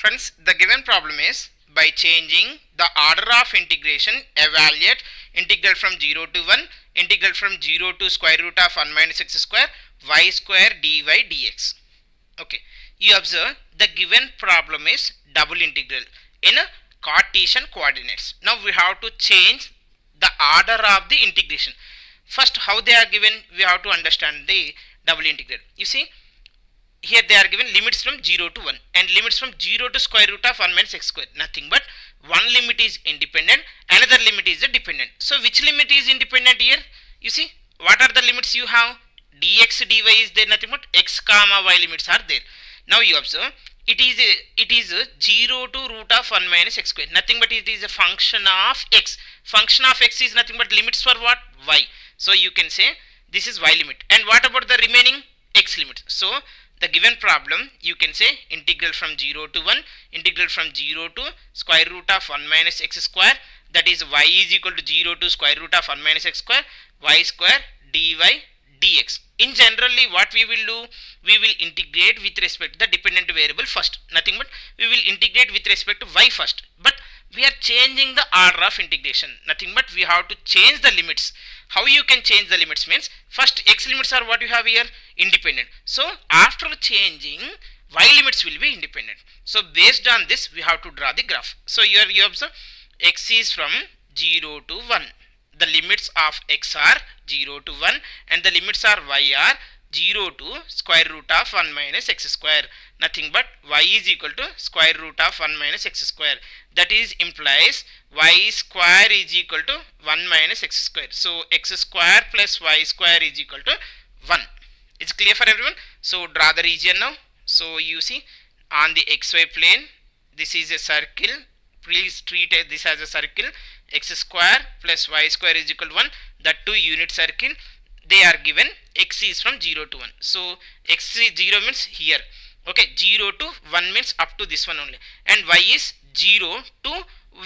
Friends, the given problem is by changing the order of integration, evaluate integral from 0 to 1, integral from 0 to square root of 1 minus x square, y square dy dx. Okay, you observe the given problem is double integral in Cartesian coordinates. Now we have to change the order of the integration. First, how they are given, we have to understand the double integral. You see, here they are given limits from 0 to 1 and limits from 0 to square root of 1 minus x square. Nothing but one limit is independent, another limit is dependent. So which limit is independent here? You see, what are the limits you have? Dx dy is there, nothing but x comma y limits are there. Now you observe it is 0 to root of 1 minus x square, nothing but it is a function of x. Function of x is nothing but limits for what? Y. So you can say this is y limit. And what about the remaining x limit? So the given problem, you can say integral from 0 to 1, integral from 0 to square root of 1 minus x square, that is y is equal to 0 to square root of 1 minus x square, y square dy dx. In generally what we will do, we will integrate with respect to the dependent variable first, nothing but we will integrate with respect to y first, but we are changing the order of integration, nothing but we have to change the limits. How you can change the limits means, first x limits are what you have here, independent. So after changing, y limits will be independent. So based on this, we have to draw the graph. So here you observe x is from 0 to 1. The limits of x are 0 to 1 and the limits are y are 0 to square root of 1 minus x square, nothing but y is equal to square root of 1 minus x square. That is implies y square is equal to 1 minus x square. So x square plus y square is equal to 1. It's clear for everyone? So draw the region now. So you see on the xy plane, this is a circle. Please treat this as a circle. X square plus y square is equal to 1. That two unit circle. They are given x is from 0 to 1. So x is 0 means here. Okay, 0 to 1 means up to this one only. And y is 0 to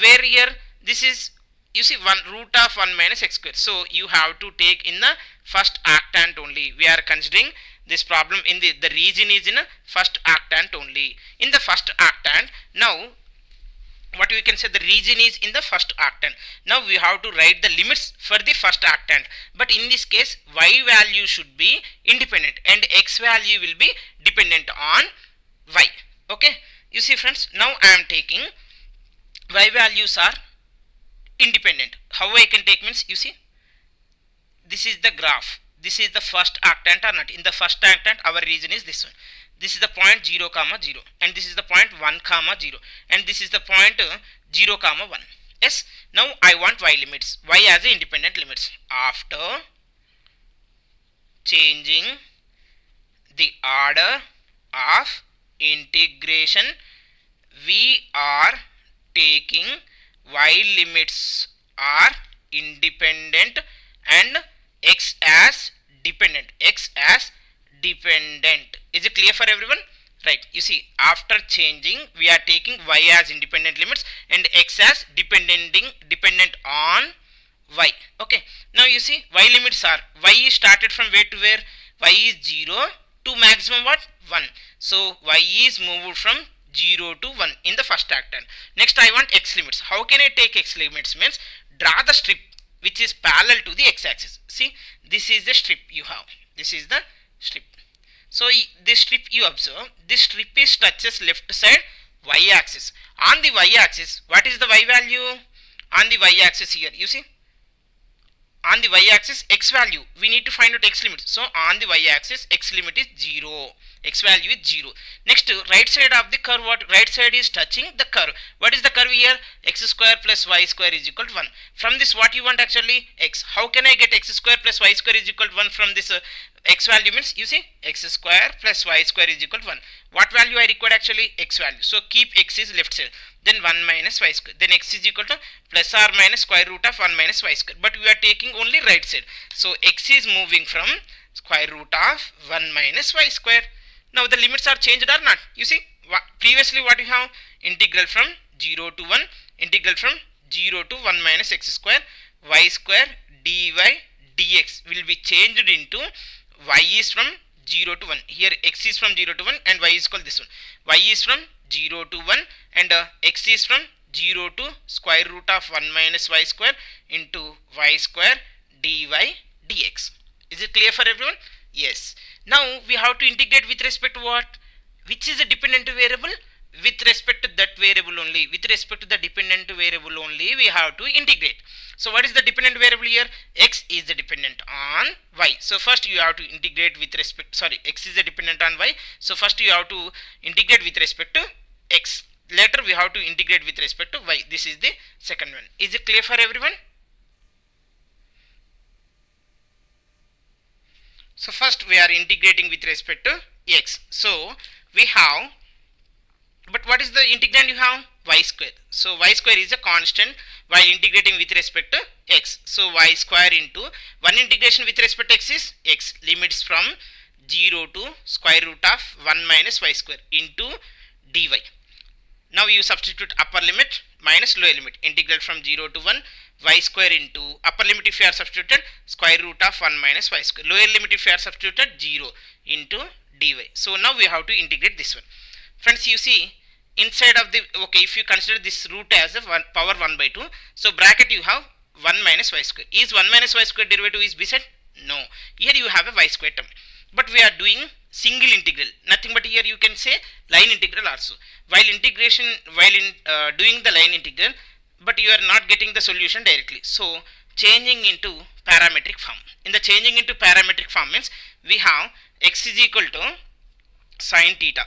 where here this is, you see, 1 root of 1 minus x square. So you have to take in the first octant only. We are considering this problem in the region is in a first octant only. In the first octant, now what we can say, the region is in the first octant. Now we have to write the limits for the first octant, but in this case y value should be independent and x value will be dependent on y. Okay, you see friends, now I am taking y values are independent. How I can take means, you see, this is the graph, this is the first octant or not. In the first octant our region is this one. This is the point 0 comma 0 and this is the point 1 comma 0 and this is the point 0 comma 1. Yes, now I want y limits, y as a independent limits. After changing the order of integration, we are taking y limits are independent and x as dependent. X as dependent. Is it clear for everyone? Right. You see, after changing, we are taking y as independent limits and x as dependent on y. Okay. Now you see, y limits are, y is started from where to where? Y is 0 to maximum what? 1. So y is moved from 0 to 1 in the first octant. Next I want x limits. How can I take x limits? Means draw the strip which is parallel to the x axis. See, this is the strip you have. This is the strip. So this strip you observe, this strip is touches left side y axis. On the y axis, what is the y value? On the y axis here, you see, on the y axis x value, we need to find out x limit. So on the y axis x limit is 0, x value is 0. Next, right side of the curve, what? Right side is touching the curve. What is the curve here? X square plus y square is equal to 1. From this what you want actually? X. How can I get x square plus y square is equal to 1 from this x value? Means, you see, x square plus y square is equal to 1. What value I required actually? X value. So keep x is left side. Then 1 minus y square. Then x is equal to plus or minus square root of 1 minus y square. But we are taking only right side. So x is moving from square root of 1 minus y square. Now the limits are changed or not? You see, previously what you have? Integral from 0 to 1, integral from 0 to 1 minus x square, y square dy dx will be changed into y is from 0 to 1. Here x is from 0 to 1 and y is equal this one. Y is from 0 to 1 and x is from 0 to square root of 1 minus y square into y square dy dx. Is it clear for everyone? Yes. Now we have to integrate with respect to what? Which is a dependent variable? With respect to that variable only. With respect to the dependent variable only we have to integrate. So what is the dependent variable here? X is the dependent on y. So first you have to integrate with respect, x is the dependent on y. So first you have to integrate with respect to x. Later we have to integrate with respect to y. This is the second one. Is it clear for everyone? So first we are integrating with respect to x. So we have, but what is the integrand you have? Y square. So y square is a constant while integrating with respect to x. So y square into one integration with respect to x is x, limits from 0 to square root of 1 minus y square into dy. Now you substitute upper limit minus lower limit, integral from 0 to 1 y square into upper limit if you are substituted square root of 1 minus y square, lower limit if you are substituted 0 into dy. So now we have to integrate this one. Friends, you see inside of the, okay, if you consider this root as a power 1 by 2, so bracket you have 1 minus y square. Is 1 minus y square derivative is beside? No. Here you have a y square term. But we are doing single integral. Nothing but here you can say line integral also. While integration, doing the line integral, but you are not getting the solution directly. So changing into parametric form. In the changing into parametric form means we have x is equal to sine theta.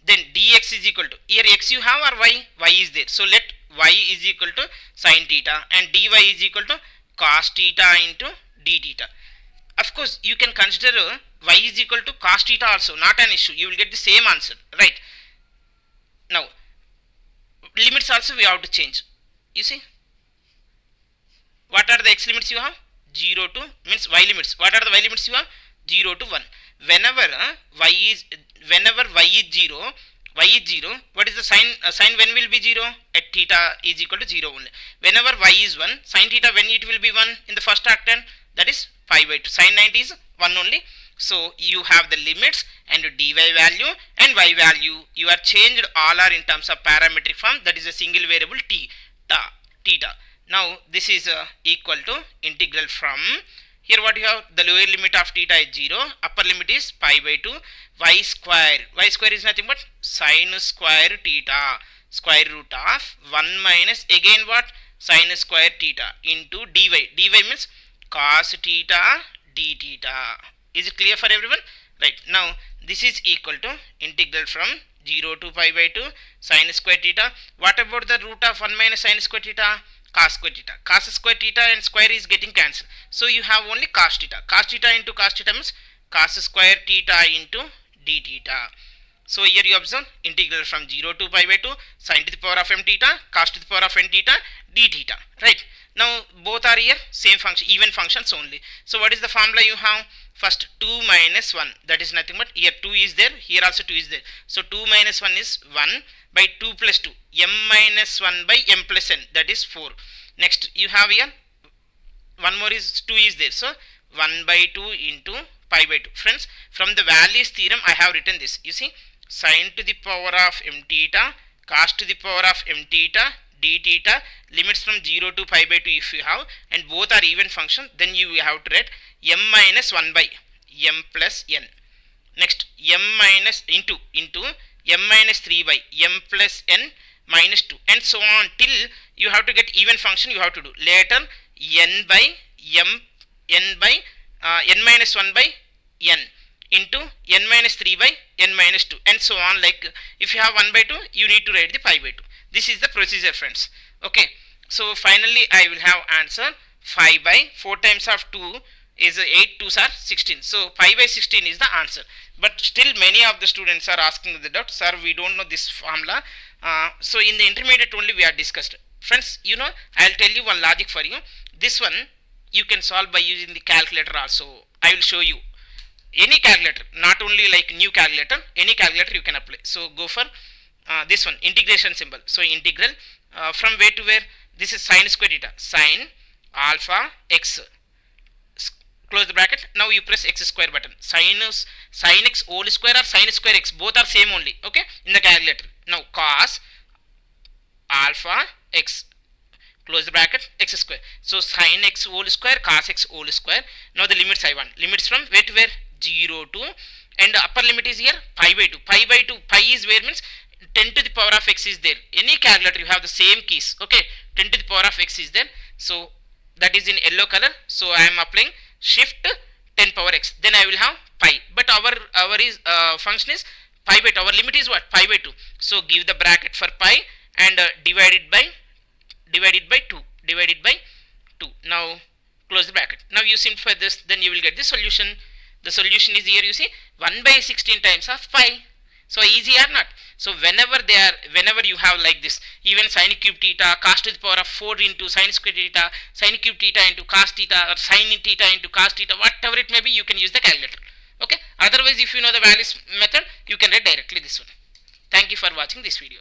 Then dx is equal to, here x you have or y? Y is there. So let y is equal to sine theta and dy is equal to cos theta into d theta. Of course, you can consider y is equal to cos theta also, not an issue. You will get the same answer, right? Now, limits also we have to change. You see? What are the x limits you have? 0 to, means y limits. What are the y limits you have? 0 to 1. Whenever y is 0, what is the sign when will be 0? At theta is equal to 0 only. Whenever y is 1, sin theta when it will be 1 in the first octant, that is pi by 2. Sin 90 is 1 only. So you have the limits and dy value and y value. You are changed, all are in terms of parametric form, that is a single variable theta. Now this is equal to integral from, here what you have, the lower limit of theta is 0, upper limit is pi by 2, y square. Y square is nothing but sin square theta, square root of 1 minus, again what? Sin square theta into dy. Dy means cos theta d theta. Is it clear for everyone? Right. Now this is equal to integral from 0 to pi by 2 sin square theta. What about the root of 1 minus sin square theta? Cos square theta. Cos square theta and square is getting cancelled. So you have only cos theta. Cos theta into cos theta means cos square theta into d theta. So here you observe integral from 0 to pi by 2 sin to the power of m theta, cos to the power of n theta, d theta. Right. Now both are here same function, even functions only. So what is the formula you have? First 2 minus 1, that is nothing but, here 2 is there, here also 2 is there. So 2 minus 1 is 1 by 2 plus 2, m minus 1 by m plus n, that is 4. Next you have here one more is 2 is there. So 1 by 2 into pi by 2. Friends, from the Wallis theorem I have written this. You see, sin to the power of m theta, cos to the power of m theta, d theta, limits from 0 to pi by 2 if you have, and both are even function, then you have to write m minus 1 by m plus n. Next m minus into m minus 3 by m plus n minus 2, and so on till you have to get even function you have to do. Later n by m, n minus 1 by n into n minus 3 by n minus 2, and so on. Like if you have 1 by 2, you need to write the pi by 2. This is the procedure, friends. Okay, so finally I will have answer 5 by 4 times of 2 is 8 2s are 16. So pi by 16 is the answer. But still many of the students are asking the doubt, sir, we don't know this formula. So in the intermediate only we are discussed. Friends, you know, I will tell you one logic for you. This one you can solve by using the calculator also. I will show you. Any calculator, not only like new calculator, any calculator you can apply. So go for this one, integration symbol. So integral from where to where? This is sin square theta, sin alpha x close the bracket. Now you press x square button. Sin x whole square or sin square x, both are same only, okay, in the calculator. Now cos alpha x, close the bracket, x square. So sin x whole square, cos x whole square. Now the limits I want. Limits from where to where? 0 to, and the upper limit is here pi by 2. Pi by 2, pi is where means 10 to the power of x is there. Any calculator you have the same keys, okay, 10 to the power of x is there. So that is in yellow color. So I am applying shift 10 power x. Then I will have pi. But our is function is pi by 2. Our limit is what? Pi by 2. So give the bracket for pi and divide it by 2. Divided by 2. Now close the bracket. Now you simplify this, then you will get the solution. The solution is here, you see, 1 by 16 times of pi. So easy or not? So whenever you have like this, even sin cube theta, cos to the power of 4 into sin square theta, sin cube theta into cos theta, or sin theta into cos theta, whatever it may be, you can use the calculator. Okay. Otherwise, if you know the values method, you can write directly this one. Thank you for watching this video.